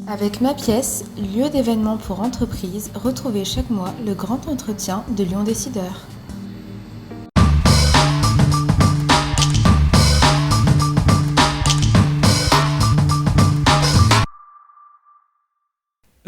Avec ma pièce, lieu d'événement pour entreprises, retrouvez chaque mois le grand entretien de Lyon Décideur.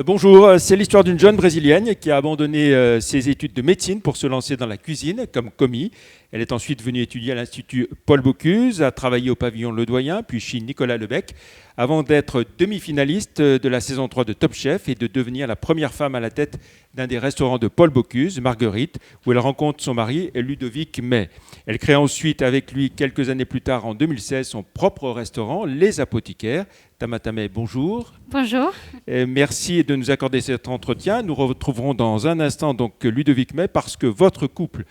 Bonjour, c'est l'histoire d'une jeune brésilienne qui a abandonné ses études de médecine pour se lancer dans la cuisine comme commis. Elle est ensuite venue étudier à l'Institut Paul Bocuse, a travaillé au pavillon Le Doyen, puis chez Nicolas Lebec, avant d'être demi-finaliste de la saison 3 de Top Chef et de devenir la première femme à la tête d'un des restaurants de Paul Bocuse, Marguerite, où elle rencontre son mari Ludovic May. Elle crée ensuite avec lui, quelques années plus tard, en 2016, son propre restaurant, Les Apothicaires. Tamata May, bonjour. Bonjour. Merci de nous accorder cet entretien. Nous retrouverons dans un instant donc Ludovic May parce que votre couple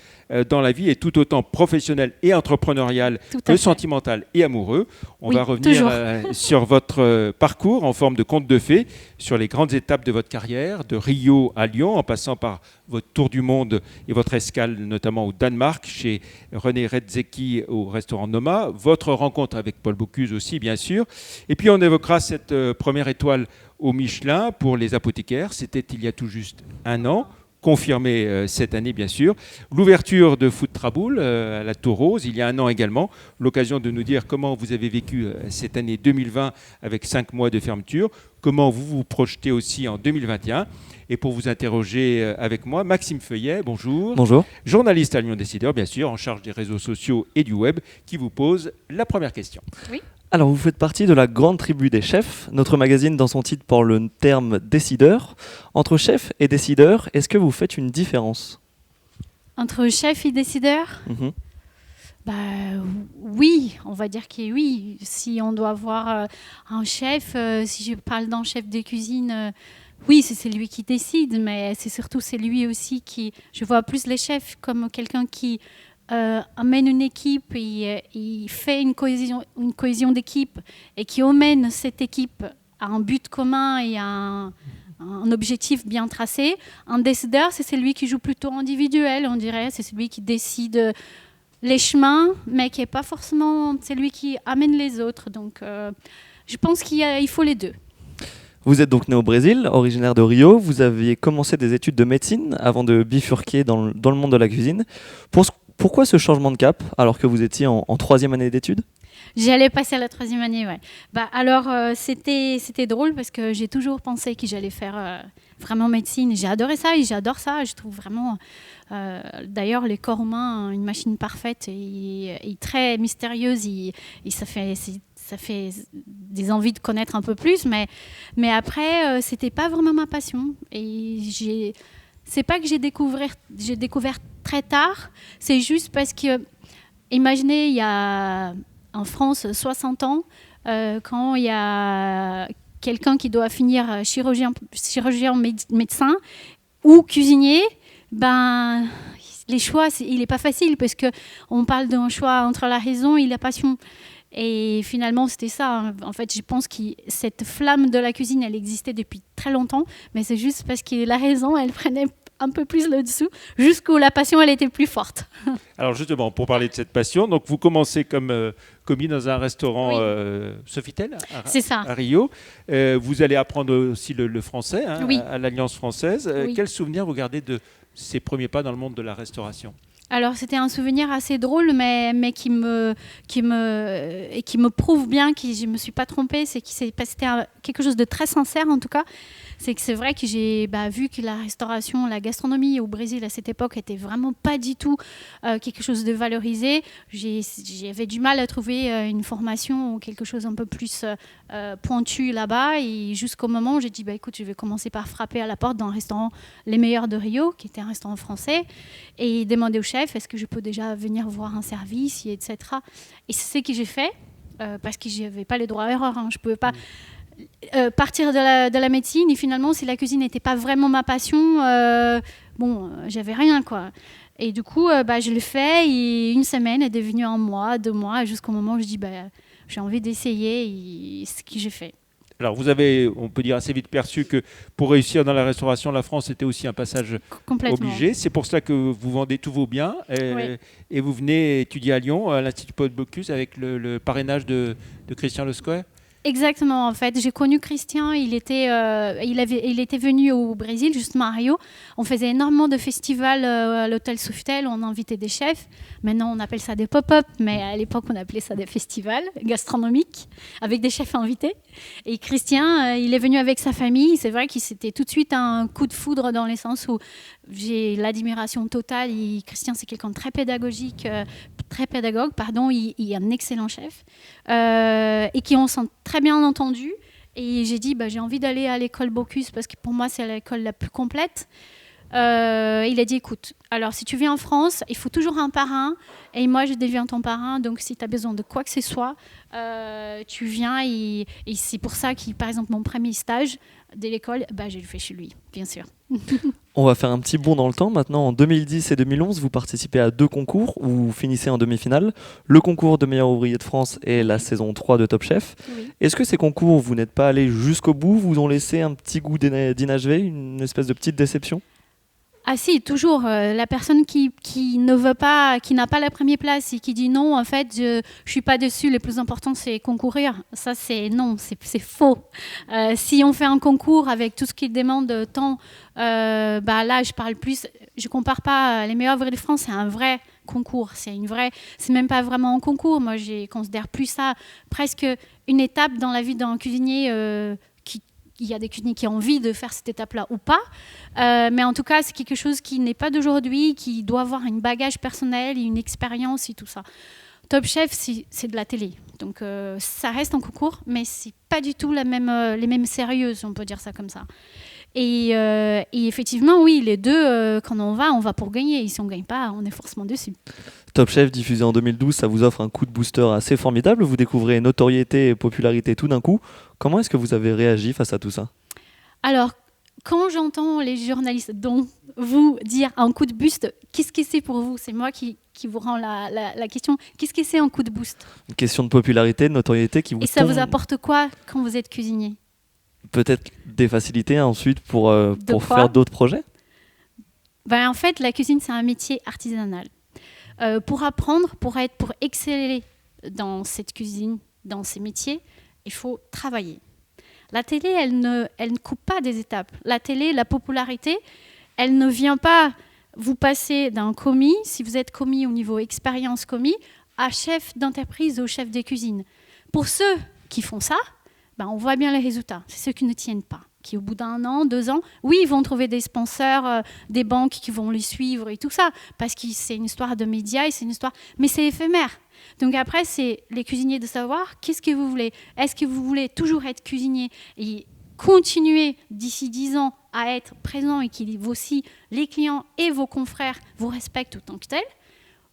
dans la vie est tout autant professionnel et entrepreneurial que sentimental et amoureux. On va revenir sur votre parcours en forme de conte de fées, sur les grandes étapes de votre carrière, de Rio à Lyon, en passant par votre tour du monde et votre escale notamment au Danemark, chez René Redzepi au restaurant Noma, votre rencontre avec Paul Bocuse aussi bien sûr. Et puis on évoquera cette première étoile au Michelin pour les apothicaires, c'était il y a tout juste un an, confirmé cette année bien sûr. L'ouverture de Food Traboul à la Tour Rose, il y a un an également. L'occasion de nous dire comment vous avez vécu cette année 2020 avec 5 mois de fermeture, comment vous vous projetez aussi en 2021. Et pour vous interroger avec moi, Maxime Feuillet, bonjour. Bonjour. Journaliste à Lyon Décideur, bien sûr, en charge des réseaux sociaux et du web, qui vous pose la première question. Oui. Alors, vous faites partie de la grande tribu des chefs. Notre magazine, dans son titre, porte le terme décideur. Entre chef et décideur, est-ce que vous faites une différence ? Entre chef et décideur ? Oui, on va dire que oui. Si on doit avoir un chef, si je parle d'un chef de cuisine, oui, c'est lui qui décide, mais c'est lui aussi qui... Je vois plus les chefs comme quelqu'un qui amène une équipe et il fait une cohésion d'équipe et qui emmène cette équipe à un but commun et à un objectif bien tracé. Un décideur, c'est celui qui joue plutôt individuel, on dirait. C'est celui qui décide les chemins, mais qui n'est pas forcément celui qui amène les autres. Donc, je pense qu'il faut les deux. Vous êtes donc né au Brésil, originaire de Rio. Vous aviez commencé des études de médecine avant de bifurquer dans le monde de la cuisine. Pourquoi ce changement de cap alors que vous étiez en 3e année d'études ? J'allais passer à la 3e année, ouais. C'était drôle parce que j'ai toujours pensé que j'allais faire vraiment médecine. J'ai adoré ça et j'adore ça. Je trouve vraiment, d'ailleurs, les corps humains, une machine parfaite et très mystérieuse. Et ça fait des envies de connaître un peu plus. Mais après, c'était pas vraiment ma passion. Et c'est pas que j'ai découvert très tard. C'est juste parce que, imaginez, il y a en France 60 ans, quand il y a quelqu'un qui doit finir chirurgien médecin ou cuisinier, les choix, il n'est pas facile parce qu'on parle d'un choix entre la raison et la passion. Et finalement, c'était ça. En fait, je pense que cette flamme de la cuisine, elle existait depuis très longtemps, mais c'est juste parce que la raison, elle prenait un peu plus le dessous, jusqu'où la passion, elle était plus forte. Alors justement, pour parler de cette passion, donc vous commencez comme commis dans un restaurant Sofitel à Rio. Vous allez apprendre aussi le français à l'Alliance française. Quel souvenir vous gardez de ces premiers pas dans le monde de la restauration ? Alors, c'était un souvenir assez drôle, mais qui me prouve bien que je ne me suis pas trompée. C'était quelque chose de très sincère, en tout cas. C'est que c'est vrai que j'ai vu que la restauration, la gastronomie au Brésil à cette époque était vraiment pas du tout quelque chose de valorisé. J'avais du mal à trouver une formation ou quelque chose un peu plus pointu là-bas. Et jusqu'au moment où j'ai dit, écoute, je vais commencer par frapper à la porte d'un restaurant Les Meilleurs de Rio, qui était un restaurant français, et demander au chef, est-ce que je peux déjà venir voir un service, etc. Et c'est ce que j'ai fait, parce que je n'avais pas les droits à erreur. Je ne pouvais pas... partir de la médecine et finalement si la cuisine n'était pas vraiment ma passion, j'avais rien quoi. Et du coup je l'ai fait et une semaine est devenue un mois, 2 mois, jusqu'au moment où je dis j'ai envie d'essayer et c'est ce que j'ai fait. Alors vous avez, on peut dire assez vite perçu que pour réussir dans la restauration, la France était aussi un passage obligé. C'est pour cela que vous vendez tous vos biens et vous venez étudier à Lyon, à l'Institut Paul Bocuse avec le parrainage de Christian Le Square. Exactement, en fait. J'ai connu Christian, il était venu au Brésil, justement à Rio. On faisait énormément de festivals à l'hôtel Sofitel, on invitait des chefs. Maintenant, on appelle ça des pop-up, mais à l'époque, on appelait ça des festivals gastronomiques, avec des chefs invités. Et Christian, il est venu avec sa famille. C'est vrai qu'il c'était tout de suite un coup de foudre dans le sens où j'ai l'admiration totale. Christian, c'est quelqu'un de très pédagogique, très pédagogue, pardon. Il est un excellent chef et qui on sent très bien entendu. Et j'ai dit, j'ai envie d'aller à l'école Bocuse parce que pour moi, c'est l'école la plus complète. Il a dit, écoute, alors si tu viens en France, il faut toujours un parrain. Et moi, je deviens ton parrain. Donc, si tu as besoin de quoi que ce soit, tu viens. Et c'est pour ça que, par exemple, mon premier stage de l'école, je le fais chez lui, bien sûr. On va faire un petit bond dans le temps. Maintenant, en 2010 et 2011, vous participez à 2 concours où vous finissez en demi-finale. Le concours de meilleur ouvrier de France et la saison 3 de Top Chef. Oui. Est-ce que ces concours, vous n'êtes pas allé jusqu'au bout, vous ont laissé un petit goût d'inachevé, une espèce de petite déception ? Ah si, toujours. La personne qui ne veut pas, qui n'a pas la première place et qui dit non, en fait, je suis pas dessus, le plus important, c'est concourir. Ça, c'est non, c'est faux. Si on fait un concours avec tout ce qu'il demande de temps, là, je parle plus, je compare pas les meilleurs ouvriers de France, c'est un vrai concours. C'est même pas vraiment un concours. Moi, je considère plus ça presque une étape dans la vie d'un cuisinier il y a des cuisiniers qui ont envie de faire cette étape-là ou pas. Mais en tout cas, c'est quelque chose qui n'est pas d'aujourd'hui, qui doit avoir un bagage personnel et une expérience et tout ça. Top Chef, c'est de la télé. Donc, ça reste en concours, mais c'est pas du tout les mêmes sérieuses, on peut dire ça comme ça. Et effectivement, oui, les deux, quand on va pour gagner. Et si on ne gagne pas, on est forcément dessus. Top Chef, diffusé en 2012, ça vous offre un coup de booster assez formidable. Vous découvrez notoriété et popularité tout d'un coup. Comment est-ce que vous avez réagi face à tout ça ? Alors, quand j'entends les journalistes, dont vous, dire un coup de boost, qu'est-ce que c'est pour vous ? C'est moi qui vous rend la question. Qu'est-ce que c'est un coup de boost ? Une question de popularité, de notoriété qui vous Et ça vous apporte quoi quand vous êtes cuisinier ? Peut-être des facilités ensuite pour faire d'autres projets ? En fait, la cuisine, c'est un métier artisanal. Pour apprendre, pour exceller dans cette cuisine, dans ces métiers, il faut travailler. La télé, elle ne coupe pas des étapes. La télé, la popularité, elle ne vient pas vous passer d'un commis, si vous êtes commis au niveau expérience commis, à chef d'entreprise ou chef de cuisine. Pour ceux qui font ça, on voit bien les résultats. C'est ceux qui ne tiennent pas, qui au bout d'1 an, 2 ans, oui, ils vont trouver des sponsors, des banques qui vont les suivre et tout ça, parce que c'est une histoire de médias et c'est une histoire, mais c'est éphémère. Donc après, c'est les cuisiniers de savoir qu'est-ce que vous voulez. Est-ce que vous voulez toujours être cuisinier et continuer d'ici 10 ans à être présent et qu'il aussi les clients et vos confrères vous respectent autant que tel,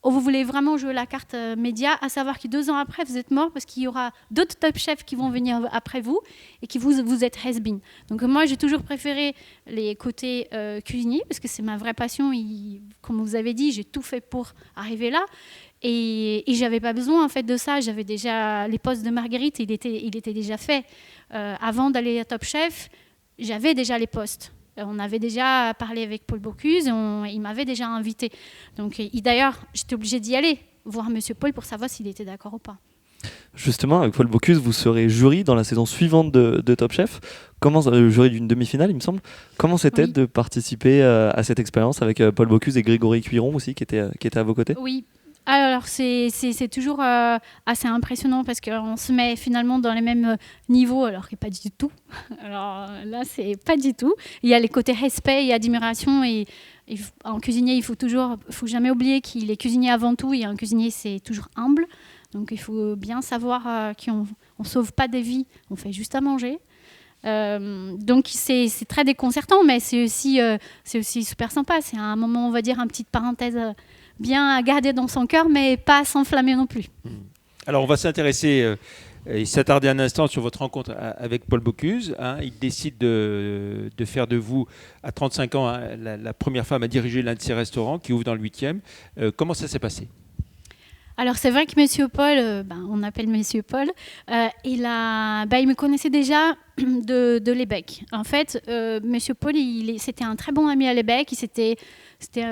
ou vous voulez vraiment jouer la carte média, à savoir que 2 ans après, vous êtes mort parce qu'il y aura d'autres top chefs qui vont venir après vous et qui vous êtes has-been. Donc moi, j'ai toujours préféré les côtés cuisiniers parce que c'est ma vraie passion. Comme vous avez dit, j'ai tout fait pour arriver là. Et j'avais pas besoin en fait de ça. J'avais déjà les postes de Marguerite, il était déjà fait. Avant d'aller à Top Chef, j'avais déjà les postes. On avait déjà parlé avec Paul Bocuse, il m'avait déjà invité. Donc, d'ailleurs, j'étais obligée d'y aller, voir Monsieur Paul pour savoir s'il était d'accord ou pas. Justement, avec Paul Bocuse, vous serez jury dans la saison suivante de Top Chef. Jury d'une demi-finale, il me semble. Comment c'était de participer à cette expérience avec Paul Bocuse et Grégory Cuiron aussi, qui était à vos côtés ? Oui. Alors, c'est toujours assez impressionnant parce qu'on se met finalement dans les mêmes niveaux, alors que pas du tout. Alors là, c'est pas du tout. Il y a les côtés respect et admiration. Et en cuisinier, il faut jamais oublier qu'il est cuisinier avant tout. Et un cuisinier, c'est toujours humble. Donc, il faut bien savoir qu'on ne sauve pas des vies, on fait juste à manger. Donc, c'est très déconcertant, mais c'est aussi super sympa. C'est un moment, on va dire, une petite parenthèse bien à garder dans son cœur, mais pas à s'enflammer non plus. Alors, on va s'intéresser et s'attarder un instant sur votre rencontre avec Paul Bocuse. Il décide de faire de vous, à 35 ans, la première femme à diriger l'un de ses restaurants qui ouvre dans le 8e. Comment ça s'est passé ? Alors, c'est vrai que Monsieur Paul, on appelle Monsieur Paul, il me connaissait déjà de Lébec. En fait, Monsieur Paul, c'était un très bon ami à Lébec. C'était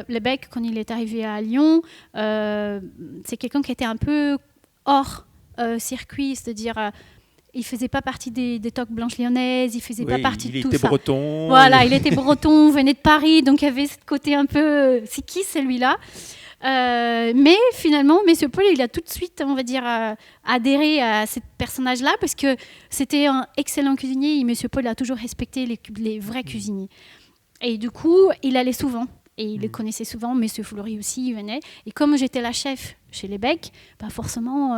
Lébec quand il est arrivé à Lyon. C'est quelqu'un qui était un peu hors circuit, c'est-à-dire il faisait pas partie des toques blanches lyonnaises, il faisait pas partie de tout ça. Il était breton. Voilà, il était breton, venait de Paris, donc il y avait ce côté un peu, c'est qui celui-là? Mais finalement, Monsieur Paul, il a tout de suite, on va dire, adhéré à ce personnage-là parce que c'était un excellent cuisinier et Monsieur Paul a toujours respecté les vrais cuisiniers. Et du coup, il allait souvent. Et il le connaissait souvent, Monsieur Fleury aussi, il venait. Et comme j'étais la chef chez les Becs, bah forcément,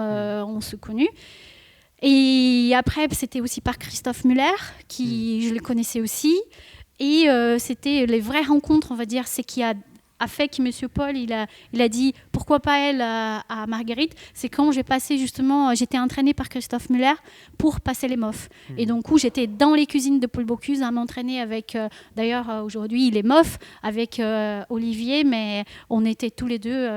on se connut. Et après, c'était aussi par Christophe Muller, qui je le connaissais aussi. Et c'était les vraies rencontres, on va dire, c'est qui a fait que Monsieur Paul, il a dit pourquoi pas elle à Marguerite. C'est quand j'ai passé justement, j'étais entraînée par Christophe Muller pour passer les MOF. Et donc j'étais dans les cuisines de Paul Bocuse à m'entraîner avec, d'ailleurs aujourd'hui il est MOF avec Olivier, mais on était tous les deux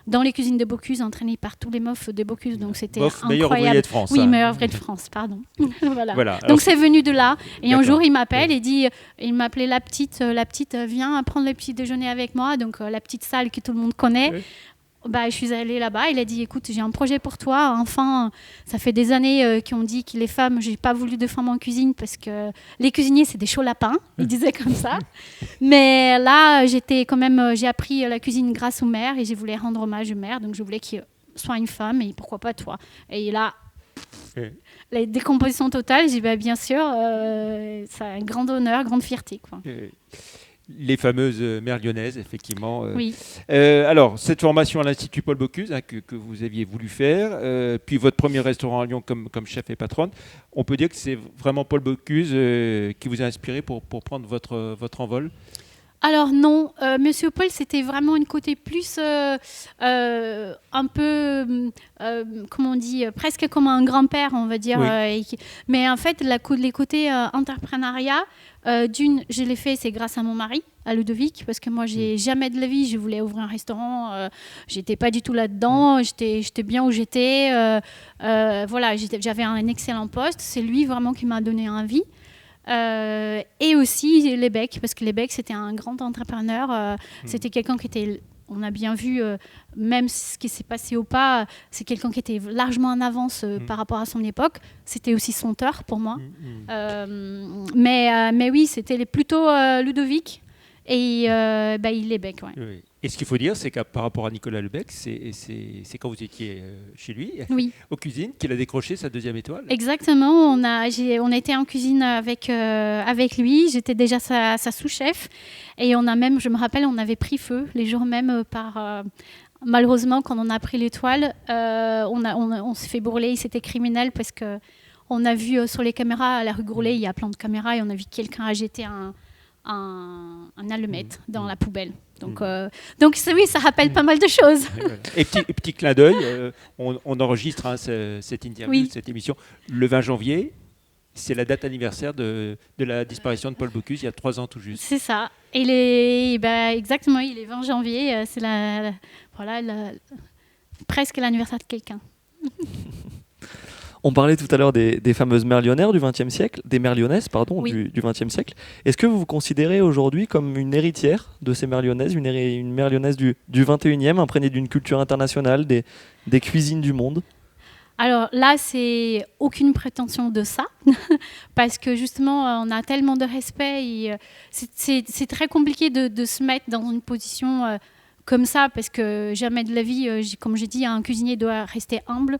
dans les cuisines de Bocuse, entraînés par tous les MOF de Bocuse. Donc c'était incroyable. Meilleur ouvrier de France. Oui, meilleur ouvrier de France, pardon. Voilà. Donc c'est venu de là. Et un jour il m'appelle et dit, il m'appelait la petite vient prendre le petit déjeuner avec moi, donc la petite salle que tout le monde connaît. Oui. Bah, je suis allée là-bas, il a dit écoute, j'ai un projet pour toi. Enfin, ça fait des années qu'ils ont dit que les femmes, j'ai pas voulu de femmes en cuisine parce que les cuisiniers c'est des chauds lapins, il disait comme ça. Mais là, j'ai appris la cuisine grâce au maire et j'ai voulu rendre hommage au maire, donc je voulais qu'il soit une femme et pourquoi pas toi. Et là, la décomposition totale, j'ai dit bah, bien sûr, c'est un grand honneur, grande fierté, quoi. Les fameuses mères lyonnaises, effectivement. Oui. Alors, cette formation à l'Institut Paul Bocuse que vous aviez voulu faire, puis votre premier restaurant à Lyon comme chef et patronne, on peut dire que c'est vraiment Paul Bocuse qui vous a inspiré pour prendre votre envol? Alors non, Monsieur Paul, c'était vraiment un côté plus un peu, comment on dit, presque comme un grand-père, on va dire. Oui. Mais en fait, les côtés entrepreneuriat, je l'ai fait, c'est grâce à mon mari, à Ludovic, parce que moi, jamais de la vie, je voulais ouvrir un restaurant. J'étais pas du tout là-dedans. J'étais bien où j'étais. Voilà, j'avais un excellent poste. C'est lui vraiment qui m'a donné envie. Et aussi les Becs, parce que les Becs c'était un grand entrepreneur, c'était quelqu'un qui était, on a bien vu, même ce qui s'est passé ou pas, c'est quelqu'un qui était largement en avance par rapport à son époque. C'était aussi son tort pour moi. Mais oui, c'était plutôt Ludovic et les Becs. Ouais. Oui. Et ce qu'il faut dire, c'est que par rapport à Nicolas Lebec, c'est quand vous étiez chez lui, oui, aux cuisines, qu'il a décroché sa 2e étoile. Exactement, on était en cuisine avec lui, j'étais déjà sa sous-chef, et on a même, je me rappelle, on avait pris feu les jours même malheureusement, quand on a pris l'étoile, on s'est fait brûler, c'était criminel parce qu'on a vu sur les caméras à la rue Groulet, il y a plein de caméras, et on a vu quelqu'un a jeté un allumette dans la poubelle. Donc oui, ça rappelle pas mal de choses. Et petit clin d'œil, on enregistre cette interview, cette émission, le 20 janvier. C'est la date anniversaire de la disparition de Paul Bocuse, il y a 3 ans tout juste. C'est ça. Et exactement, il est 20 janvier. C'est presque l'anniversaire de quelqu'un. On parlait tout à l'heure des fameuses mères lyonnaises du XXe siècle, des mères lyonnaises, pardon, oui, du XXe siècle. Est-ce que vous vous considérez aujourd'hui comme une héritière de ces mères lyonnaises, une mère lyonnaise du XXIe, imprégnée d'une culture internationale, des cuisines du monde? Alors là, c'est aucune prétention de ça, parce que justement, on a tellement de respect et c'est très compliqué de se mettre dans une position comme ça, parce que jamais de la vie, comme j'ai dit, un cuisinier doit rester humble.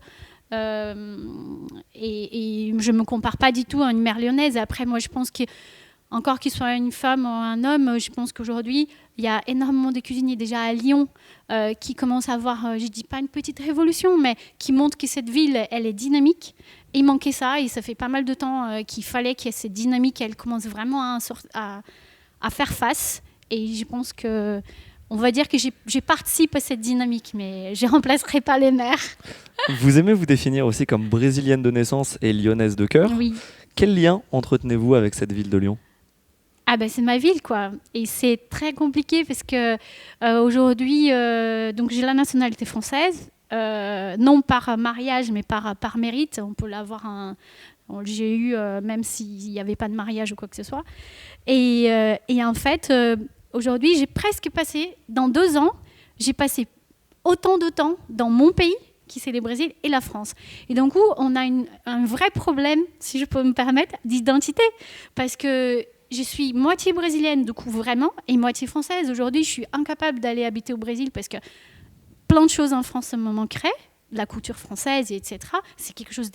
Et je ne me compare pas du tout à une mère lyonnaise. Après, moi, je pense qu'encore qu'il soit une femme ou un homme, je pense qu'aujourd'hui, il y a énormément de cuisiniers déjà à Lyon qui commencent à avoir, je ne dis pas une petite révolution, mais qui montrent que cette ville, elle est dynamique. Et il manquait ça, et ça fait pas mal de temps qu'il fallait qu'il y ait cette dynamique, elle commence vraiment à faire face. Et je pense que on va dire que j'ai participé à cette dynamique, mais je ne remplacerai pas les mères. Vous aimez vous définir aussi comme brésilienne de naissance et lyonnaise de cœur. Oui. Quel lien entretenez-vous avec cette ville de Lyon ? C'est ma ville, quoi. Et c'est très compliqué parce que aujourd'hui, donc j'ai la nationalité française, non par mariage, mais par mérite. On peut l'avoir j'ai eu, même s'il n'y avait pas de mariage ou quoi que ce soit. Et en fait... aujourd'hui, j'ai presque passé, dans 2 ans, j'ai passé autant de temps dans mon pays qui c'est le Brésil et la France. Et donc, on a un vrai problème, si je peux me permettre, d'identité. Parce que je suis moitié brésilienne, du coup, vraiment, et moitié française. Aujourd'hui, je suis incapable d'aller habiter au Brésil parce que plein de choses en France me manqueraient, la culture française, etc. C'est quelque chose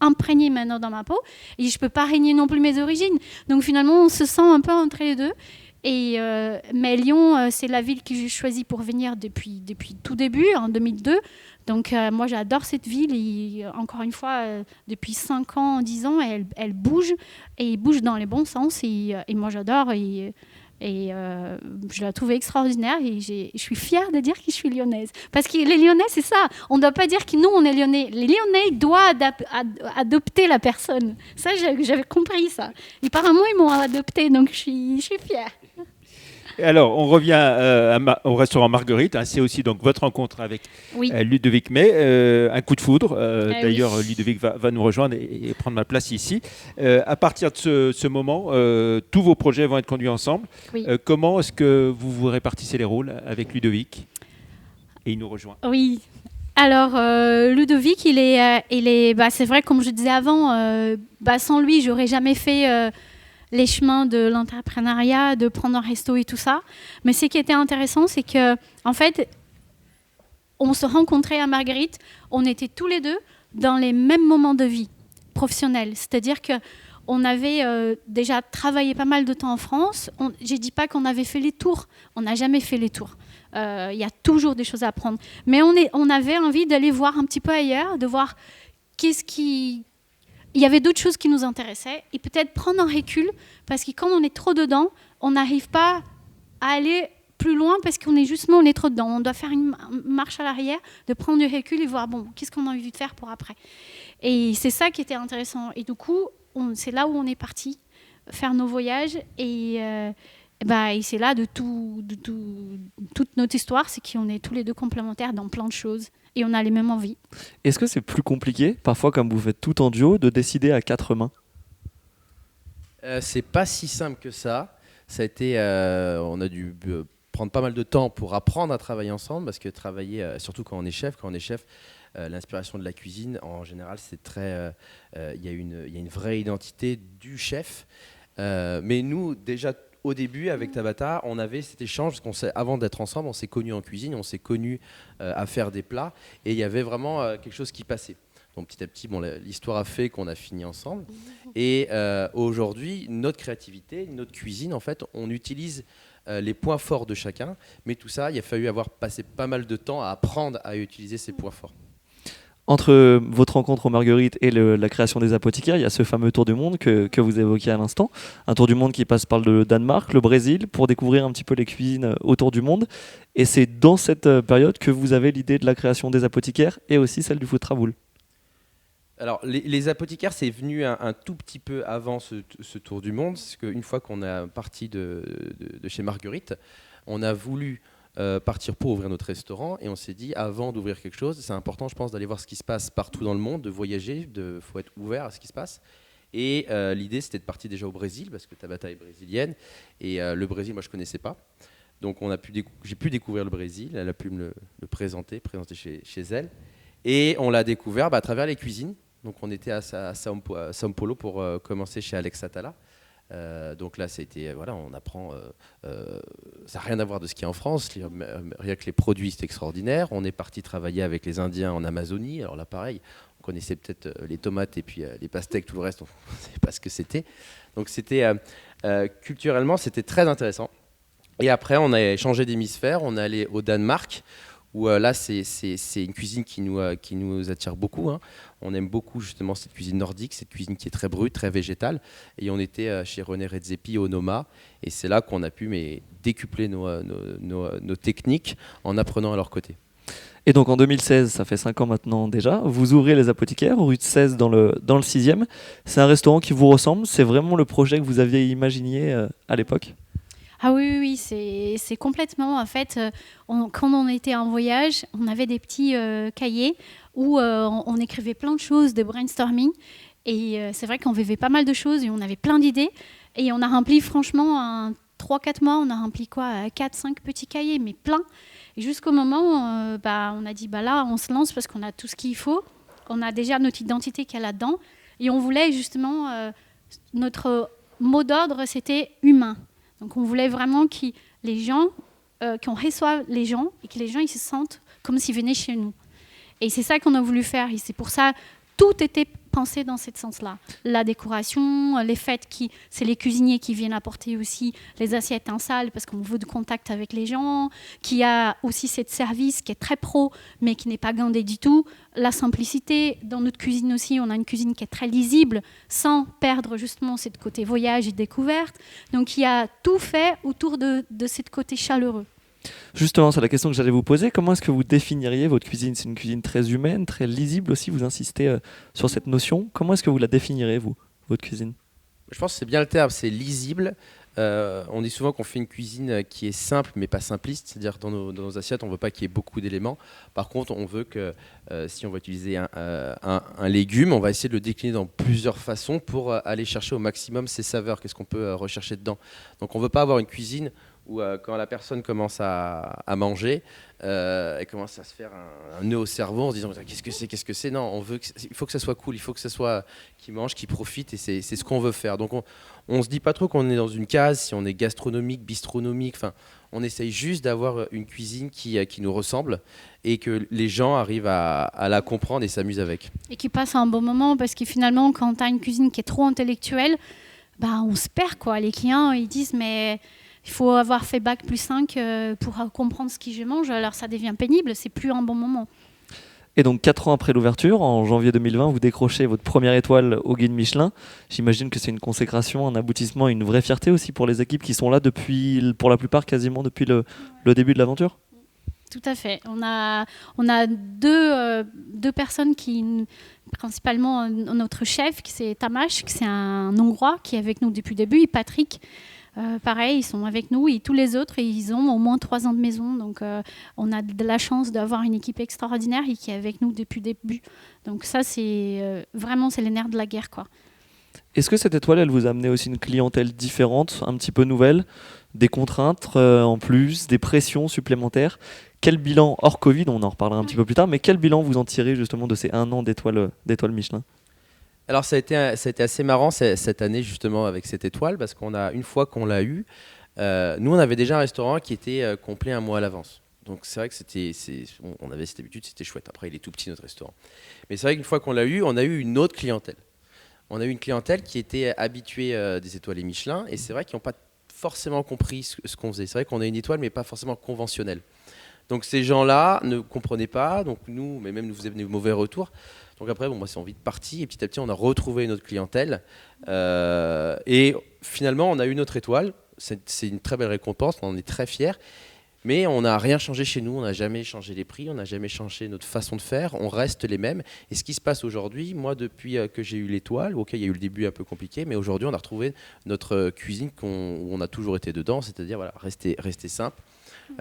d'imprégné maintenant dans ma peau. Et je ne peux pas régner non plus mes origines. Donc, finalement, on se sent un peu entre les deux. Mais Lyon, c'est la ville que j'ai choisie pour venir depuis tout début, en 2002. Donc, moi, j'adore cette ville. Et encore une fois, depuis 5 ans, 10 ans, elle bouge. Et elle bouge dans les bons sens. Et moi, j'adore. Et je la trouve extraordinaire. Et je suis fière de dire que je suis lyonnaise. Parce que les Lyonnais, c'est ça. On ne doit pas dire que nous, on est lyonnais. Les Lyonnais doivent adopter la personne. Ça, j'avais compris ça. Et apparemment, ils m'ont adopté. Donc, je suis fière. Alors, on revient au restaurant Marguerite. C'est aussi donc votre rencontre avec Ludovic May. Un coup de foudre. D'ailleurs, oui. Ludovic va nous rejoindre et prendre ma place ici. À partir de ce moment, tous vos projets vont être conduits ensemble. Oui. Comment est-ce que vous répartissez les rôles avec Ludovic ? Et il nous rejoint. Oui. Alors, Ludovic, il est c'est vrai, comme je disais avant, sans lui, j'aurais jamais fait... les chemins de l'entrepreneuriat, de prendre un resto et tout ça. Mais ce qui était intéressant, c'est que, en fait, on se rencontrait à Marguerite, on était tous les deux dans les mêmes moments de vie professionnels. C'est-à-dire qu'on avait déjà travaillé pas mal de temps en France. Je ne dis pas qu'on avait fait les tours. On n'a jamais fait les tours. Il y a toujours des choses à apprendre. Mais on avait envie d'aller voir un petit peu ailleurs, de voir il y avait d'autres choses qui nous intéressaient et peut-être prendre un recul parce que quand on est trop dedans, on n'arrive pas à aller plus loin parce qu'on est trop dedans. On doit faire une marche à l'arrière, de prendre du recul et voir qu'est-ce qu'on a envie de faire pour après. Et c'est ça qui était intéressant. Et du coup, c'est là où on est parti faire nos voyages et c'est là de toute notre histoire, c'est qu'on est tous les deux complémentaires dans plein de choses. Et on a les mêmes envies. Est-ce que c'est plus compliqué, parfois, comme vous faites tout en duo, de décider à 4 mains ? C'est pas si simple que ça. Ça a été, on a dû prendre pas mal de temps pour apprendre à travailler ensemble, parce que travailler, surtout quand on est chef, l'inspiration de la cuisine, en général, c'est très, il y a une vraie identité du chef. Mais nous, déjà, au début, avec Tabata, on avait cet échange, parce avant d'être ensemble, on s'est connus en cuisine, on s'est connus à faire des plats, et il y avait vraiment quelque chose qui passait. Donc petit à petit, l'histoire a fait qu'on a fini ensemble. Et aujourd'hui, notre créativité, notre cuisine, en fait, on utilise les points forts de chacun, mais tout ça, il a fallu avoir passé pas mal de temps à apprendre à utiliser ces points forts. Entre votre rencontre aux Marguerites et la création des apothicaires, il y a ce fameux tour du monde que vous évoquiez à l'instant. Un tour du monde qui passe par le Danemark, le Brésil, pour découvrir un petit peu les cuisines autour du monde. Et c'est dans cette période que vous avez l'idée de la création des apothicaires et aussi celle du food travel. Alors, les apothicaires, c'est venu un tout petit peu avant ce tour du monde. Parce qu'une fois qu'on est parti de chez Marguerite, on a voulu... partir pour ouvrir notre restaurant et on s'est dit avant d'ouvrir quelque chose, c'est important je pense d'aller voir ce qui se passe partout dans le monde, de voyager, faut être ouvert à ce qui se passe et l'idée c'était de partir déjà au Brésil parce que Tabata est brésilienne et le Brésil moi je connaissais pas donc j'ai pu découvrir le Brésil, elle a pu me le présenter chez elle et on l'a découvert à travers les cuisines donc on était à São Paulo pour commencer chez Alex Atala. Donc là, on apprend, ça n'a rien à voir de ce qu'il y a en France, rien que les produits, c'est extraordinaire. On est parti travailler avec les Indiens en Amazonie, alors là pareil, on connaissait peut-être les tomates et puis les pastèques, tout le reste, on ne savait pas ce que c'était. Donc culturellement, c'était très intéressant. Et après, on a changé d'hémisphère, on est allé au Danemark, où là, c'est une cuisine qui nous attire beaucoup. Hein. On aime beaucoup justement cette cuisine nordique, cette cuisine qui est très brute, très végétale. Et on était chez René Redzepi au Noma. Et c'est là qu'on a pu décupler nos techniques en apprenant à leur côté. Et donc en 2016, ça fait 5 ans maintenant déjà, vous ouvrez les Apothicaires, rue de 16 dans le 6e. C'est un restaurant qui vous ressemble, c'est vraiment le projet que vous aviez imaginé à l'époque ? Ah oui, c'est complètement, en fait, quand on était en voyage, on avait des petits cahiers où on écrivait plein de choses, de brainstorming, et c'est vrai qu'on vivait pas mal de choses et on avait plein d'idées, et on a rempli franchement 3-4 mois, on a rempli 4-5 petits cahiers, mais plein. Et jusqu'au moment où on a dit, là, on se lance parce qu'on a tout ce qu'il faut. On a déjà notre identité qu'il y a là-dedans. Et on voulait justement, notre mot d'ordre, c'était humain. Donc on voulait vraiment que les gens, qu'on reçoive les gens et que les gens ils se sentent comme s'ils venaient chez nous. Et c'est ça qu'on a voulu faire. Et c'est pour ça, tout était pensé dans ce sens-là. La décoration, les fêtes, c'est les cuisiniers qui viennent apporter aussi les assiettes en salle parce qu'on veut de contact avec les gens, qui a aussi cette service qui est très pro, mais qui n'est pas gandé du tout. La simplicité, dans notre cuisine aussi, on a une cuisine qui est très lisible, sans perdre justement ce côté voyage et découverte. Donc il y a tout fait autour de ce côté chaleureux. Justement, c'est la question que j'allais vous poser. Comment est-ce que vous définiriez votre cuisine? C'est une cuisine très humaine, très lisible aussi. Vous insistez sur cette notion. Comment est-ce que vous la définirez, vous, votre cuisine? Je pense que c'est bien le terme, c'est lisible. On dit souvent qu'on fait une cuisine qui est simple, mais pas simpliste. C'est-à-dire dans nos assiettes, on ne veut pas qu'il y ait beaucoup d'éléments. Par contre, on veut que si on va utiliser un légume, on va essayer de le décliner dans plusieurs façons pour aller chercher au maximum ses saveurs. Qu'est-ce qu'on peut rechercher dedans? Donc on ne veut pas avoir une cuisine où quand la personne commence à manger, elle commence à se faire un nœud au cerveau en se disant qu'est-ce que c'est. Non, il faut que ça soit cool, il faut que ça soit qui mange, qui profite, et c'est ce qu'on veut faire. Donc on se dit pas trop qu'on est dans une case, si on est gastronomique, bistronomique. Enfin, on essaye juste d'avoir une cuisine qui nous ressemble et que les gens arrivent à la comprendre et s'amusent avec. Et qui passent un bon moment, parce que finalement, quand tu as une cuisine qui est trop intellectuelle, on se perd, quoi. Les clients, ils disent mais il faut avoir fait bac plus 5 pour comprendre ce que je mange, alors ça devient pénible, c'est plus un bon moment. Et donc 4 ans après l'ouverture, en janvier 2020, vous décrochez votre première étoile au guide Michelin. J'imagine que c'est une consécration, un aboutissement, une vraie fierté aussi pour les équipes qui sont là depuis, pour la plupart quasiment depuis le début de l'aventure. Tout à fait. On a deux personnes principalement notre chef, c'est Tamás, qui c'est un Hongrois qui est avec nous depuis le début, et Patrick. Pareil, ils sont avec nous, et tous les autres, ils ont au moins 3 ans de maison. Donc, on a de la chance d'avoir une équipe extraordinaire et qui est avec nous depuis le début. Donc ça, c'est vraiment les nerfs de la guerre, quoi. Est-ce que cette étoile, elle vous a amené aussi une clientèle différente, un petit peu nouvelle, des contraintes en plus, des pressions supplémentaires? Quel bilan, hors Covid, on en reparlera un petit peu plus tard, mais quel bilan vous en tirez justement de ces 1 an d'étoile Michelin? Alors ça a été assez marrant cette année justement avec cette étoile, parce une fois qu'on l'a eu, nous on avait déjà un restaurant qui était complet 1 mois à l'avance. Donc c'est vrai que on avait cette habitude, c'était chouette. Après il est tout petit notre restaurant. Mais c'est vrai qu'une fois qu'on l'a eu, on a eu une autre clientèle. On a eu une clientèle qui était habituée des étoiles Michelin, et c'est vrai qu'ils n'ont pas forcément compris ce qu'on faisait. C'est vrai qu'on a une étoile mais pas forcément conventionnelle. Donc ces gens-là ne comprenaient pas, donc mais même nous faisaient des mauvais retours. Donc après, moi, c'est vite parti, et petit à petit, on a retrouvé notre clientèle. Et finalement, on a eu notre étoile. C'est une très belle récompense, on en est très fiers. Mais on n'a rien changé chez nous, on n'a jamais changé les prix, on n'a jamais changé notre façon de faire, on reste les mêmes. Et ce qui se passe aujourd'hui, moi, depuis que j'ai eu l'étoile, ok, il y a eu le début un peu compliqué, mais aujourd'hui, on a retrouvé notre cuisine où on a toujours été dedans, c'est-à-dire rester simple.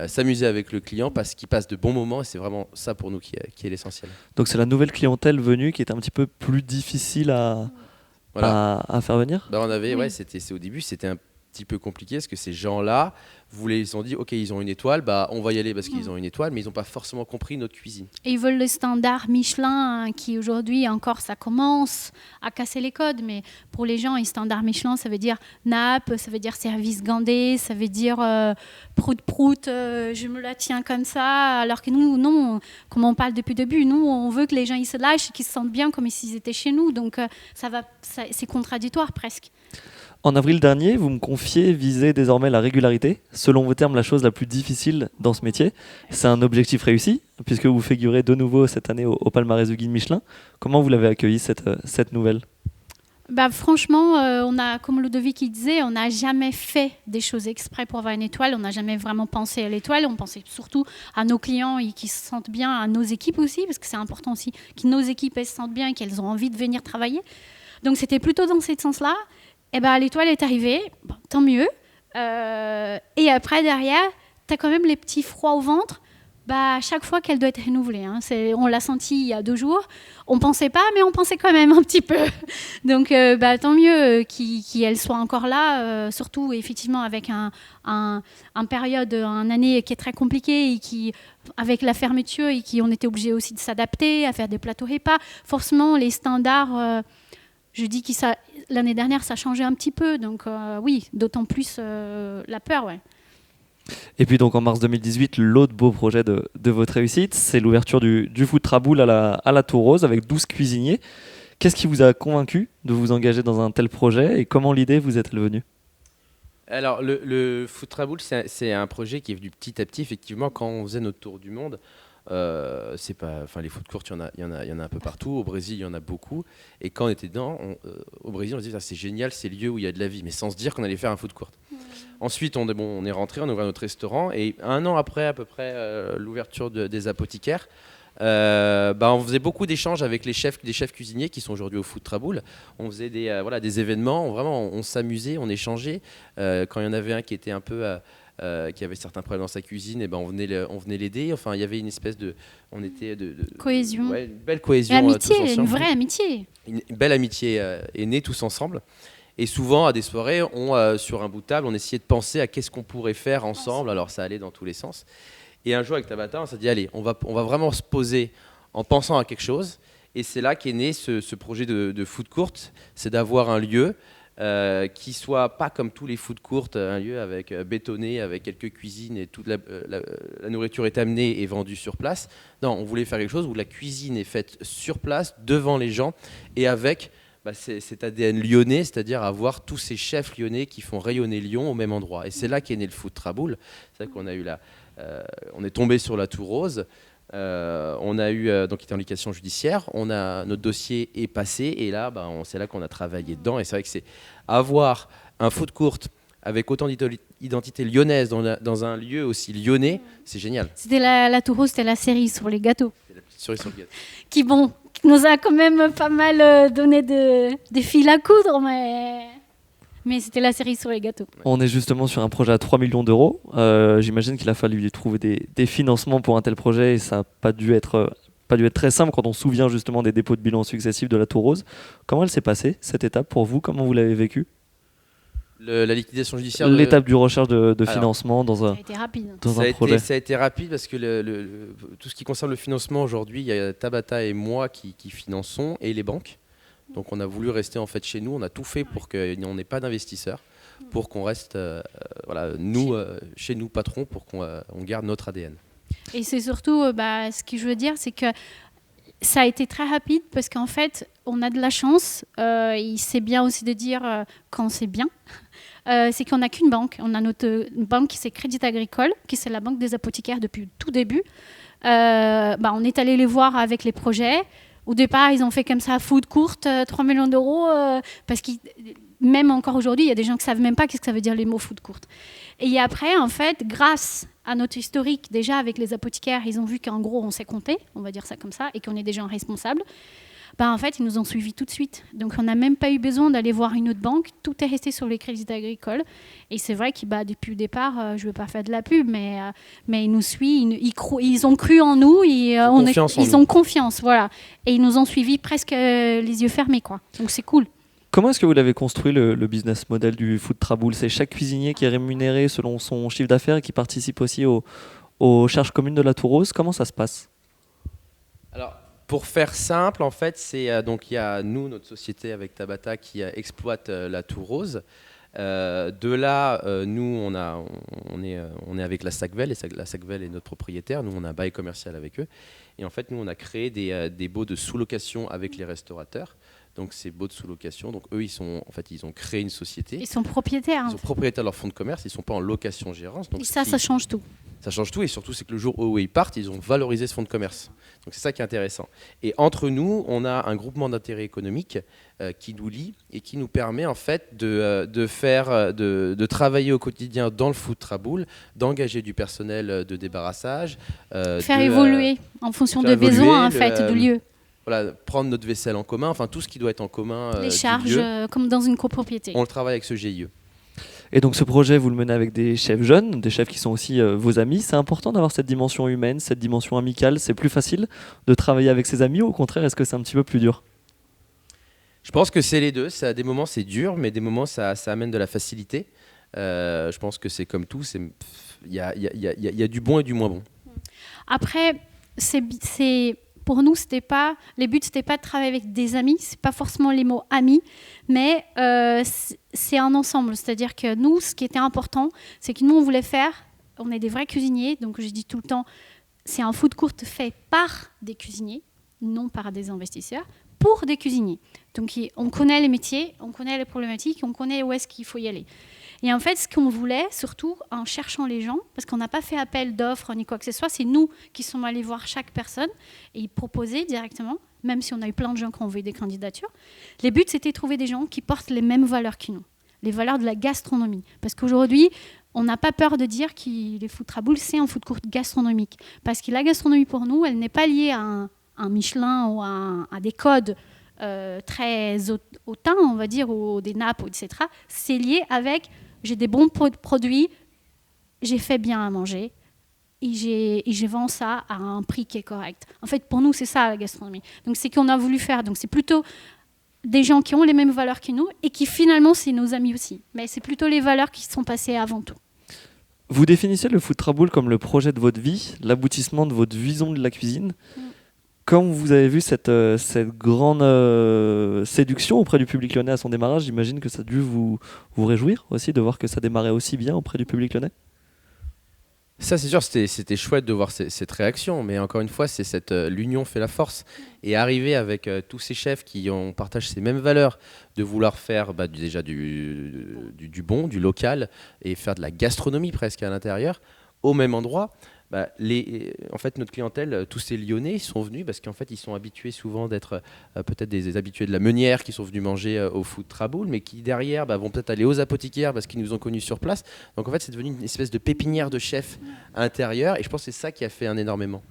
S'amuser avec le client parce qu'il passe de bons moments, et c'est vraiment ça pour nous qui est l'essentiel. Donc c'est la nouvelle clientèle venue qui est un petit peu plus difficile à faire venir. Au début c'était un petit peu compliqué parce que ces gens-là ils se sont dit ok, ils ont une étoile, on va y aller parce qu'ils ont une étoile, mais ils n'ont pas forcément compris notre cuisine. Et ils veulent le standard Michelin qui aujourd'hui encore ça commence à casser les codes, mais pour les gens, un standard Michelin ça veut dire nappe, ça veut dire service gandé, ça veut dire prout, je me la tiens comme ça, alors que nous non, comme on parle depuis le début, nous on veut que les gens ils se lâchent et qu'ils se sentent bien comme s'ils étaient chez nous, donc c'est contradictoire presque. En avril dernier, vous me confiez viser désormais la régularité. Selon vos termes, la chose la plus difficile dans ce métier. C'est un objectif réussi, puisque vous figurez de nouveau cette année au palmarès du guide Michelin. Comment vous l'avez accueilli, cette nouvelle ? Franchement, on a, comme Ludovic disait, on n'a jamais fait des choses exprès pour avoir une étoile. On n'a jamais vraiment pensé à l'étoile. On pensait surtout à nos clients et qu'ils se sentent bien, à nos équipes aussi, parce que c'est important aussi que nos équipes elles se sentent bien et qu'elles ont envie de venir travailler. Donc c'était plutôt dans ce sens-là. Et l'étoile est arrivée, tant mieux. Et après, derrière, tu as quand même les petits froids au ventre À chaque fois qu'elle doit être renouvelée. Hein. On l'a senti il y a 2 jours. On ne pensait pas, mais on pensait quand même un petit peu. Donc, tant mieux qu'elle soit encore là, surtout effectivement avec une année qui est très compliquée et avec la fermeture et on était obligé aussi de s'adapter, à faire des plateaux repas. Forcément, les standards, je dis que l'année dernière, ça changeait un petit peu. Donc, oui, d'autant plus la peur, ouais. Et puis donc en mars 2018, l'autre beau projet de votre réussite, c'est l'ouverture du Food Traboul à la Tour Rose avec 12 cuisiniers. Qu'est-ce qui vous a convaincu de vous engager dans un tel projet et comment l'idée vous est-elle venue ? Alors le Food Traboul, c'est un projet qui est venu petit à petit. Effectivement, quand on faisait notre tour du monde, les food courts, il y en a un peu partout. Au Brésil, il y en a beaucoup. Et quand on était dedans, au Brésil, on se disait c'est génial, c'est le lieu où il y a de la vie, mais sans se dire qu'on allait faire un food court. Ensuite, on est rentré, on a ouvert notre restaurant et 1 an après à peu près l'ouverture des apothicaires, on faisait beaucoup d'échanges avec des chefs cuisiniers qui sont aujourd'hui au Food Traboul. On faisait des événements, on s'amusait, on échangeait. Quand il y en avait un qui était un peu qui avait certains problèmes dans sa cuisine, on venait l'aider. Enfin, il y avait une espèce de cohésion, une belle cohésion, amitié, une vraie amitié. Une belle amitié est née tous ensemble. Et souvent, à des soirées, sur un bout de table, on essayait de penser à qu'est-ce qu'on pourrait faire ensemble. Alors, ça allait dans tous les sens. Et un jour, avec Tabata, on s'est dit, allez, on va vraiment se poser en pensant à quelque chose. Et c'est là qu'est né ce projet de food court. C'est d'avoir un lieu qui soit pas comme tous les food courts, un lieu avec bétonné, avec quelques cuisines et toute la nourriture est amenée et vendue sur place. Non, on voulait faire quelque chose où la cuisine est faite sur place, devant les gens, et avec cet ADN lyonnais, c'est-à-dire avoir tous ces chefs lyonnais qui font rayonner Lyon au même endroit. Et c'est là qu'est né le Food Traboul. C'est là qu'on a eu on est tombé sur la Tour Rose. On a eu donc il était en liquidation judiciaire. Notre dossier est passé et là, c'est là qu'on a travaillé dedans. Et c'est vrai que c'est avoir un food court avec autant d'identité lyonnaise dans un lieu aussi lyonnais, c'est génial. C'était la Tour Rose, c'était la série sur les gâteaux. C'est la petite cerise sur le gâteau. Qui nous a quand même pas mal donné des fils à coudre, mais c'était la série sur les gâteaux. On est justement sur un projet à 3 millions d'euros. J'imagine qu'il a fallu trouver des financements pour un tel projet et ça n'a pas dû être très simple quand on se souvient justement des dépôts de bilan successifs de la Tour Rose. Comment elle s'est passée, cette étape, pour vous ? Comment vous l'avez vécue ? La liquidation judiciaire. L'étape du recherche de financement dans un, ça a été rapide. Dans un projet. Ça a été rapide parce que tout ce qui concerne le financement aujourd'hui, il y a Tabata et moi qui finançons et les banques. Donc on a voulu rester en fait chez nous. On a tout fait pour qu'on n'ait pas d'investisseurs, pour qu'on reste chez nous patrons, pour qu'on garde notre ADN. Et c'est surtout, ce que je veux dire, c'est que ça a été très rapide parce qu'en fait, on a de la chance. C'est bien aussi de dire quand c'est bien. C'est qu'on n'a qu'une banque. On a notre banque qui c'est Crédit Agricole, qui c'est la banque des apothicaires depuis le tout début. On est allé les voir avec les projets. Au départ, ils ont fait comme ça, food court, 3 millions d'euros, parce que même encore aujourd'hui, il y a des gens qui ne savent même pas qu'est-ce que ça veut dire les mots food court. Et après, en fait, grâce à notre historique, déjà avec les apothicaires, ils ont vu qu'en gros, on sait compter, on va dire ça comme ça, et qu'on est des gens responsables. En fait, ils nous ont suivis tout de suite. Donc, on n'a même pas eu besoin d'aller voir une autre banque. Tout est resté sur les crédits agricoles. Et c'est vrai que depuis le départ, je ne veux pas faire de la pub, mais ils nous suivent, ils ont cru en nous, ils ont confiance, voilà. Et ils nous ont suivis presque les yeux fermés, quoi. Donc, c'est cool. Comment est-ce que vous l'avez construit, le business model du Food Traboul ? C'est chaque cuisinier qui est rémunéré selon son chiffre d'affaires et qui participe aussi aux charges communes de la Tour Rose. Comment ça se passe ? Alors, pour faire simple, en fait, il y a notre société avec Tabata qui exploite la Tour Rose. De là, nous, on est avec la Sacvel, et la Sacvel est notre propriétaire. Nous, on a un bail commercial avec eux. Et en fait, nous, on a créé des baux de sous-location avec les restaurateurs. Donc, ces baux de sous-location, donc eux, ils ont créé une société. Ils sont propriétaires. Ils sont propriétaires de leur fonds de commerce. Ils ne sont pas en location-gérance. Donc et ça change tout. Ça change tout, et surtout, c'est que le jour où ils partent, ils ont valorisé ce fonds de commerce. Donc, c'est ça qui est intéressant. Et entre nous, on a un groupement d'intérêt économique qui nous lie et qui nous permet, en fait, de travailler au quotidien dans le Food Traboul, d'engager du personnel de débarrassage. Faire évoluer en fonction des besoins, en fait, du lieu. Voilà, prendre notre vaisselle en commun, enfin tout ce qui doit être en commun. Les charges, comme dans une copropriété. On le travaille avec ce GIE. Et donc ce projet, vous le menez avec des chefs jeunes, des chefs qui sont aussi vos amis. C'est important d'avoir cette dimension humaine, cette dimension amicale. C'est plus facile de travailler avec ses amis ou au contraire, est-ce que c'est un petit peu plus dur ? Je pense que c'est les deux. Ça, à des moments, c'est dur, mais des moments, ça amène de la facilité. Je pense que c'est comme tout. Il y a du bon et du moins bon. Après, pour nous, les buts, c'était pas de travailler avec des amis. C'est pas forcément les mots amis, mais c'est un ensemble. C'est-à-dire que nous, ce qui était important, c'est que nous, on voulait faire. On est des vrais cuisiniers, donc je dis tout le temps, c'est un food court fait par des cuisiniers, non par des investisseurs, pour des cuisiniers. Donc on connaît les métiers, on connaît les problématiques, on connaît où est-ce qu'il faut y aller. Et en fait, ce qu'on voulait, surtout en cherchant les gens, parce qu'on n'a pas fait appel d'offres ni quoi que ce soit, c'est nous qui sommes allés voir chaque personne et proposer directement, même si on a eu plein de gens qui ont envoyé des candidatures. Les buts, c'était de trouver des gens qui portent les mêmes valeurs que nous, les valeurs de la gastronomie. Parce qu'aujourd'hui, on n'a pas peur de dire que les food traboules, c'est un food court gastronomique. Parce que la gastronomie, pour nous, elle n'est pas liée à un Michelin ou à des codes très hautains, on va dire, ou des nappes, etc. C'est lié avec... J'ai des bons produits, j'ai fait bien à manger et je vends ça à un prix qui est correct. En fait, pour nous, c'est ça la gastronomie. Donc, c'est ce qu'on a voulu faire. Donc, c'est plutôt des gens qui ont les mêmes valeurs que nous et qui, finalement, c'est nos amis aussi. Mais c'est plutôt les valeurs qui sont passées avant tout. Vous définissez le food traboul comme le projet de votre vie, l'aboutissement de votre vision de la cuisine. Quand vous avez vu cette grande séduction auprès du public lyonnais à son démarrage, j'imagine que ça a dû vous réjouir aussi de voir que ça démarrait aussi bien auprès du public lyonnais. Ça, c'est sûr, c'était chouette de voir cette réaction, mais encore une fois, c'est l'union fait la force. Et arriver avec tous ces chefs qui partagent ces mêmes valeurs, de vouloir faire déjà du bon, du local, et faire de la gastronomie presque à l'intérieur, au même endroit. En fait, notre clientèle, tous ces Lyonnais, ils sont venus parce qu'en fait, ils sont habitués souvent d'être peut-être des habitués de la meunière qui sont venus manger au food traboul, mais qui derrière vont peut-être aller aux apothicaires parce qu'ils nous ont connus sur place. Donc en fait, c'est devenu une espèce de pépinière de chefs à l'intérieur, et je pense que c'est ça qui a fait un énormément.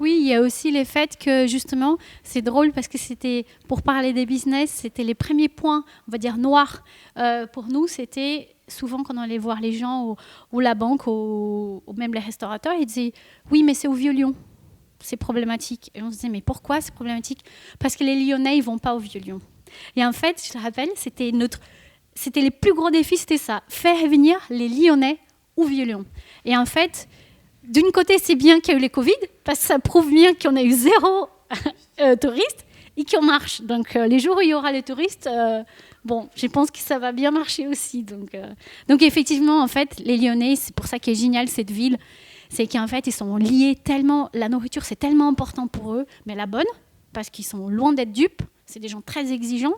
Oui, il y a aussi le fait que justement, c'est drôle parce que c'était, pour parler des business, c'était les premiers points, on va dire noirs. Pour nous, c'était souvent quand on allait voir les gens ou la banque ou même les restaurateurs, ils disaient « Oui, mais c'est au Vieux-Lyon, c'est problématique. » Et on se disait « Mais pourquoi c'est problématique ?» Parce que les Lyonnais, ils ne vont pas au Vieux-Lyon. Et en fait, je te rappelle, c'était les plus gros défis, c'était ça, faire venir les Lyonnais au Vieux-Lyon. Et en fait... D'une côté, c'est bien qu'il y a eu les Covid, parce que ça prouve bien qu'on a eu 0 touristes et qu'on marche. Donc, les jours où il y aura les touristes, je pense que ça va bien marcher aussi. Donc effectivement, en fait, les Lyonnais, c'est pour ça qu'est génial cette ville, c'est qu'en fait, ils sont liés tellement, la nourriture, c'est tellement important pour eux, mais la bonne, parce qu'ils sont loin d'être dupes, c'est des gens très exigeants,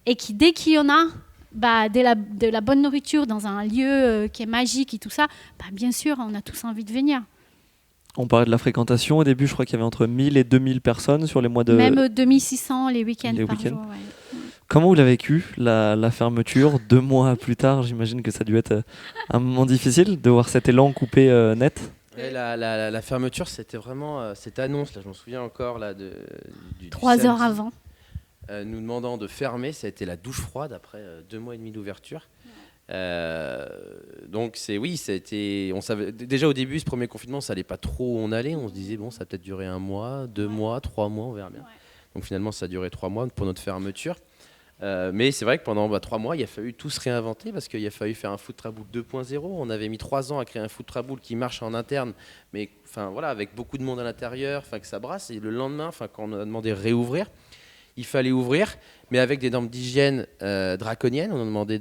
et qui, dès qu'il y en a... de la bonne nourriture dans un lieu qui est magique et tout ça, bien sûr, on a tous envie de venir. On parlait de la fréquentation au début, je crois qu'il y avait entre 1000 et 2000 personnes sur les mois de... Même 2600 les week-ends par jour. Ouais. Comment vous l'avez vécu, la fermeture 2 mois plus tard? J'imagine que ça a dû être un moment difficile de voir cet élan coupé net. Et la fermeture, c'était vraiment cette annonce, là, je m'en souviens encore, là, du 3 heures avant. Nous demandant de fermer, ça a été la douche froide après 2 mois et demi d'ouverture. Donc on savait déjà au début, ce premier confinement, ça allait pas trop où on allait. On se disait bon, ça va peut-être durer 1 mois, 2 mois, 3 mois, on verra bien. Donc finalement, ça a duré 3 mois pour notre fermeture. Mais c'est vrai que pendant 3 mois, il a fallu tout se réinventer parce qu'il a fallu faire un food traboul 2.0. On avait mis 3 ans à créer un food traboul qui marche en interne, mais avec beaucoup de monde à l'intérieur, que ça brasse. Et le lendemain, quand on a demandé de réouvrir, il fallait ouvrir, mais avec des normes d'hygiène draconiennes. On a demandé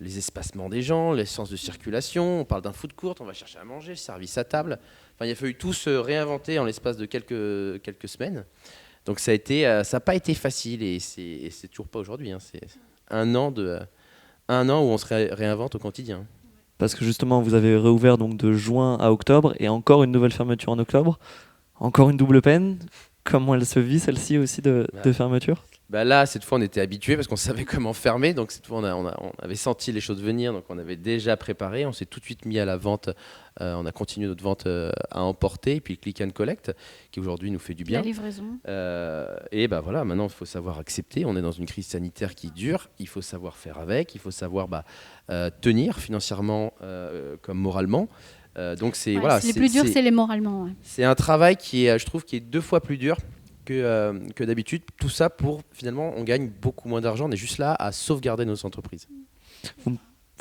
les espacements des gens, les sens de circulation. On parle d'un food court, on va chercher à manger, le service à table. Il a fallu tout se réinventer en l'espace de quelques semaines. Donc ça n'a pas été facile et c'est toujours pas aujourd'hui. C'est un an où on se réinvente au quotidien. Parce que justement, vous avez réouvert donc de juin à octobre et encore une nouvelle fermeture en octobre. Encore une double peine. Comment elle se vit, celle-ci aussi, de fermeture ? Bah là, cette fois, on était habitués parce qu'on savait comment fermer. Donc cette fois, on avait senti les choses venir, donc on avait déjà préparé. On s'est tout de suite mis à la vente. On a continué notre vente à emporter, et puis click and collect, qui aujourd'hui nous fait du bien. La livraison. Et bah voilà, maintenant, il faut savoir accepter. On est dans une crise sanitaire qui dure. Il faut savoir faire avec. Il faut savoir tenir financièrement comme moralement. Donc c'est les plus durs, c'est les moralement. Ouais. C'est un travail qui est, je trouve, qui est 2 fois plus dur que d'habitude. Tout ça pour, finalement, on gagne beaucoup moins d'argent. On est juste là à sauvegarder nos entreprises. Vous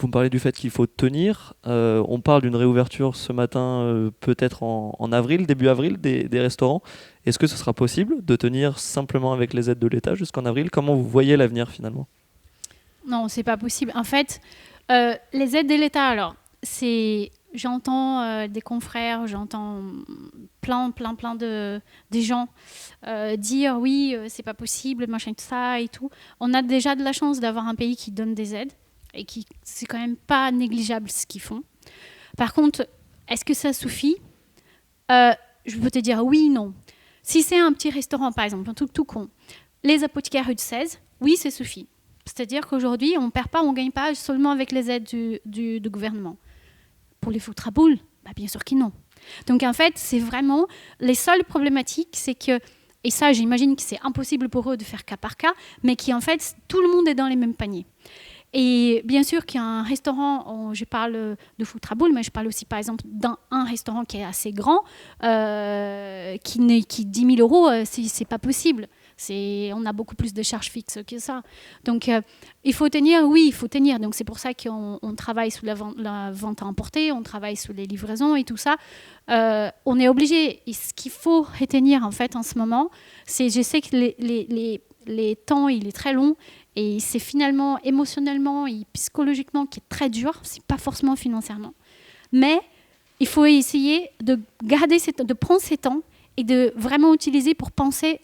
me parlez du fait qu'il faut tenir. On parle d'une réouverture ce matin, peut-être en avril, début avril, des restaurants. Est-ce que ce sera possible de tenir simplement avec les aides de l'État jusqu'en avril? Comment vous voyez l'avenir finalement? Non, c'est pas possible. En fait, les aides de l'État, alors, j'entends des confrères, j'entends plein des gens dire oui, c'est pas possible, machin, tout ça et tout. On a déjà de la chance d'avoir un pays qui donne des aides et c'est quand même pas négligeable ce qu'ils font. Par contre, est-ce que ça suffit? Je peux te dire oui, non. Si c'est un petit restaurant, par exemple, un truc tout con, les apothicaires rue de 16, oui, ça suffit. C'est-à-dire qu'aujourd'hui, on perd pas, on gagne pas seulement avec les aides du gouvernement. Pour les foutre à boules, bien sûr que non. Donc en fait, c'est vraiment les seules problématiques, c'est que, et ça j'imagine que c'est impossible pour eux de faire cas par cas, mais qu'en fait tout le monde est dans les mêmes paniers. Et bien sûr qu'il y a un restaurant, je parle de foutre à boules, mais je parle aussi par exemple d'un restaurant qui est assez grand, qui 10 000 €, c'est pas possible. On a beaucoup plus de charges fixes que ça. Donc, il faut tenir, oui, il faut tenir. Donc, c'est pour ça qu'on travaille sous la vente à emporter, on travaille sous les livraisons et tout ça. On est obligé. Et ce qu'il faut retenir, en fait, en ce moment, je sais que les temps, il est très long et c'est finalement émotionnellement et psychologiquement qui est très dur. C'est pas forcément financièrement. Mais il faut essayer de de prendre ces temps et de vraiment utiliser pour penser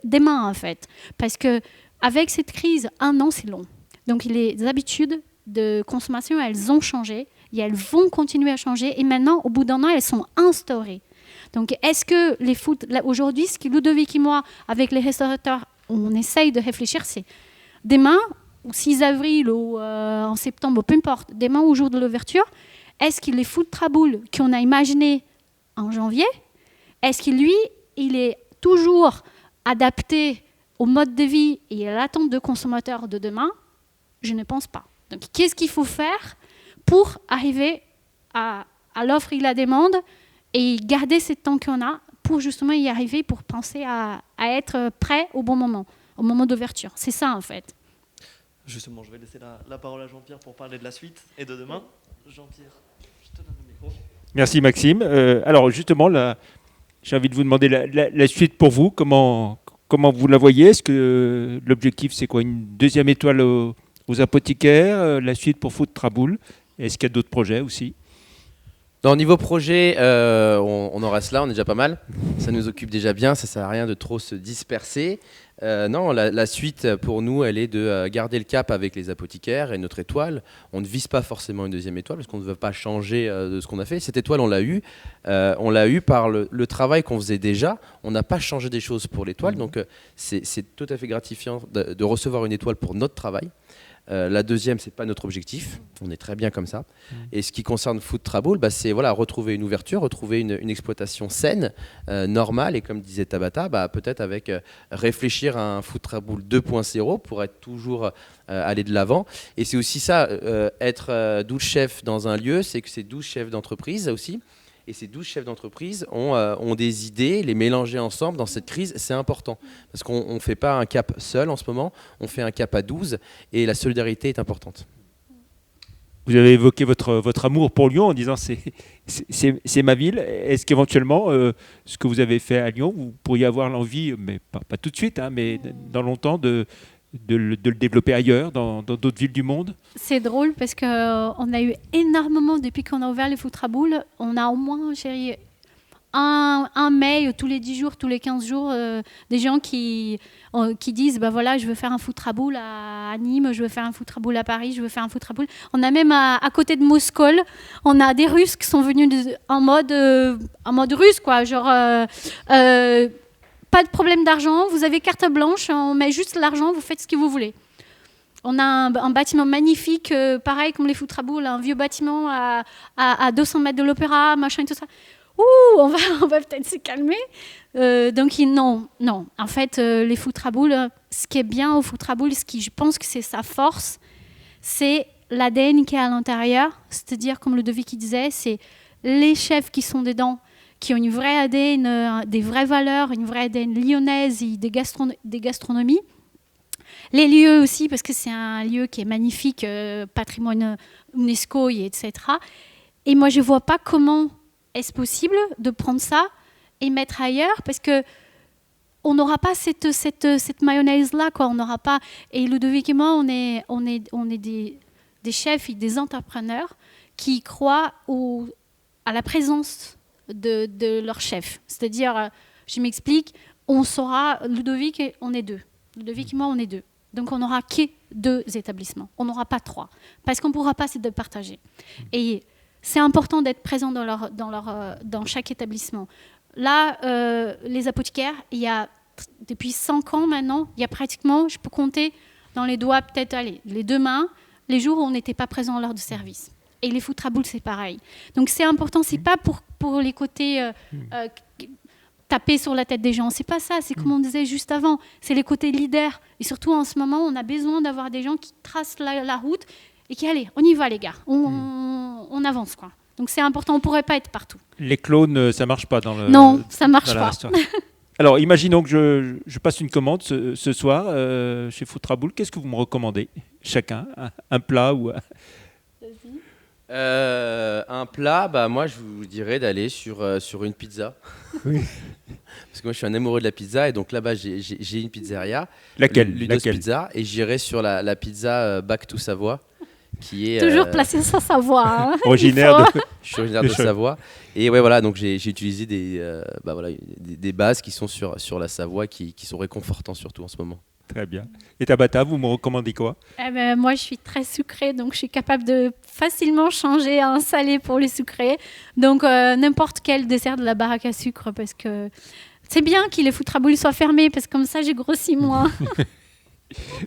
demain en fait, parce que avec cette crise, 1 an c'est long. Donc les habitudes de consommation, elles ont changé et elles vont continuer à changer. Et maintenant, au bout d'1 an, elles sont instaurées. Donc est-ce que aujourd'hui, ce que Ludovic et moi, avec les restaurateurs, on essaye de réfléchir, c'est demain, ou 6 avril ou en septembre, peu importe, demain au jour de l'ouverture, est-ce que les food traboules qu'on a imaginé en janvier, est-ce que lui, il est toujours adapté au mode de vie et à l'attente de consommateurs de demain? Je ne pense pas. Donc, qu'est-ce qu'il faut faire pour arriver à l'offre et la demande et garder ce temps qu'on a pour justement y arriver, pour penser à être prêt au bon moment, au moment d'ouverture? C'est ça, en fait. Justement, je vais laisser la parole à Jean-Pierre pour parler de la suite et de demain. Jean-Pierre, je te donne le micro. Merci, Maxime. Alors, justement, j'ai envie de vous demander la suite pour vous. Comment vous la voyez? Est-ce que l'objectif, c'est quoi? Une 2e étoile aux apothicaires? La suite pour Food Traboul? Est-ce qu'il y a d'autres projets aussi? Au niveau projet, on en reste là, on est déjà pas mal. Ça nous occupe déjà bien, ça ne sert à rien de trop se disperser. Non, la suite pour nous, elle est de garder le cap avec les apothicaires et notre étoile. On ne vise pas forcément une 2e étoile parce qu'on ne veut pas changer de ce qu'on a fait. Cette étoile, on l'a eue. On l'a eue par le travail qu'on faisait déjà. On n'a pas changé des choses pour l'étoile. Donc c'est tout à fait gratifiant de recevoir une étoile pour notre travail. La 2e, c'est pas notre objectif. On est très bien comme ça. Et ce qui concerne Food Traboul, c'est retrouver une ouverture, retrouver une exploitation saine, normale. Et comme disait Tabata, peut-être avec réfléchir à un Food Traboul 2.0 pour être toujours aller de l'avant. Et c'est aussi ça, être 12 chefs dans un lieu, c'est que c'est 12 chefs d'entreprise aussi. Et ces 12 chefs d'entreprise ont des idées, les mélanger ensemble dans cette crise, c'est important. Parce qu'on ne fait pas un cap seul en ce moment, on fait un cap à 12 et la solidarité est importante. Vous avez évoqué votre amour pour Lyon en disant c'est ma ville. Est-ce qu'éventuellement, ce que vous avez fait à Lyon, vous pourriez avoir l'envie, mais pas tout de suite, mais dans longtemps, de le développer ailleurs, dans d'autres villes du monde? C'est drôle parce qu'on a eu énormément, depuis qu'on a ouvert les Food Traboul, on a au moins, chérie, un mail tous les 10 jours, tous les 15 jours, des gens qui disent je veux faire un Food Traboul à Nîmes, je veux faire un Food Traboul à Paris, je veux faire un Food Traboul. On a même à côté de Moscou, on a des Russes qui sont venus en mode russe, quoi, genre pas de problème d'argent, vous avez carte blanche, on met juste l'argent, vous faites ce que vous voulez. On a un bâtiment magnifique, pareil comme les foutre à boules, un vieux bâtiment à 200 mètres de l'opéra, machin, tout ça. Ouh, on va peut-être se calmer. Donc non. En fait, les foutre à boules, ce qui est bien au foutre à boules, ce qui je pense que c'est sa force, c'est l'ADN qui est à l'intérieur. C'est-à-dire, comme Ludovic qui disait, c'est les chefs qui sont dedans, qui ont une vraie ADN, des vraies valeurs, une vraie ADN lyonnaise et des gastronomies. Les lieux aussi, parce que c'est un lieu qui est magnifique, patrimoine UNESCO, etc. Et moi, je ne vois pas comment est-ce possible de prendre ça et mettre ailleurs, parce que on n'aura pas cette mayonnaise-là, quoi. On n'aura pas. Et Ludovic et moi, on est des chefs et des entrepreneurs qui croient à la présence de leur chef. C'est-à-dire, je m'explique, on saura, Ludovic, on est deux. Ludovic et moi, on est deux. Donc, on n'aura que 2 établissements. On n'aura pas 3. Parce qu'on ne pourra pas se partager. Et c'est important d'être présent dans chaque établissement. Là, les apothicaires, depuis 5 ans maintenant, il y a pratiquement, je peux compter dans les doigts, peut-être, les 2 mains, les jours où on n'était pas présent lors de service. Et les foutre à boules, c'est pareil. Donc, c'est important. Ce n'est pas pour les côtés taper sur la tête des gens. C'est pas ça. C'est comme on disait juste avant. C'est les côtés leaders. Et surtout, en ce moment, on a besoin d'avoir des gens qui tracent la route et qui, allez, on y va, les gars. On avance, quoi. Donc, c'est important. On ne pourrait pas être partout. Les clones, ça ne marche pas dans le... Non, ça ne marche pas. Alors, imaginons que je passe une commande ce soir chez Foutre à Boules. Qu'est-ce que vous me recommandez, chacun? Un plat ou... Un plat, moi je vous dirais d'aller sur une pizza. Oui. Parce que moi je suis un amoureux de la pizza et donc là-bas j'ai une pizzeria. Laquelle? Ludos Pizza, et j'irai sur la pizza Back to Savoie qui est toujours placé sur Savoie. Hein. Originaire Je suis originaire de Savoie et ouais voilà, donc j'ai utilisé des bases qui sont sur la Savoie qui sont réconfortants surtout en ce moment. Très bien. Et Tabata, vous me recommandez quoi? Moi, je suis très sucrée, donc je suis capable de facilement changer un salé pour le sucré. Donc, n'importe quel dessert de la baraque à sucre, parce que c'est bien que les foutre à boules soient fermés, parce que comme ça, j'ai grossi moins.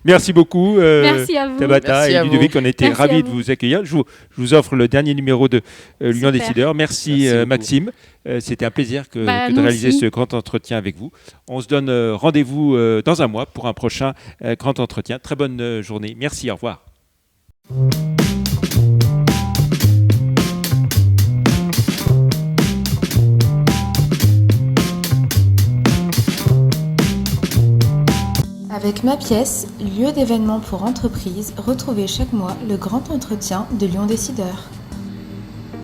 Merci beaucoup, Merci à vous. Tabata Merci et Ludovic. On était Merci ravis de vous accueillir. Je vous offre le dernier numéro de l'Union Décideurs. Merci Maxime. C'était un plaisir que de réaliser aussi. ce grand entretien avec vous. On se donne rendez-vous dans un mois pour un prochain grand entretien. Très bonne journée. Merci, au revoir. Avec Ma Pièce, lieu d'événement pour entreprises, retrouvez chaque mois le grand entretien de Lyon Décideurs.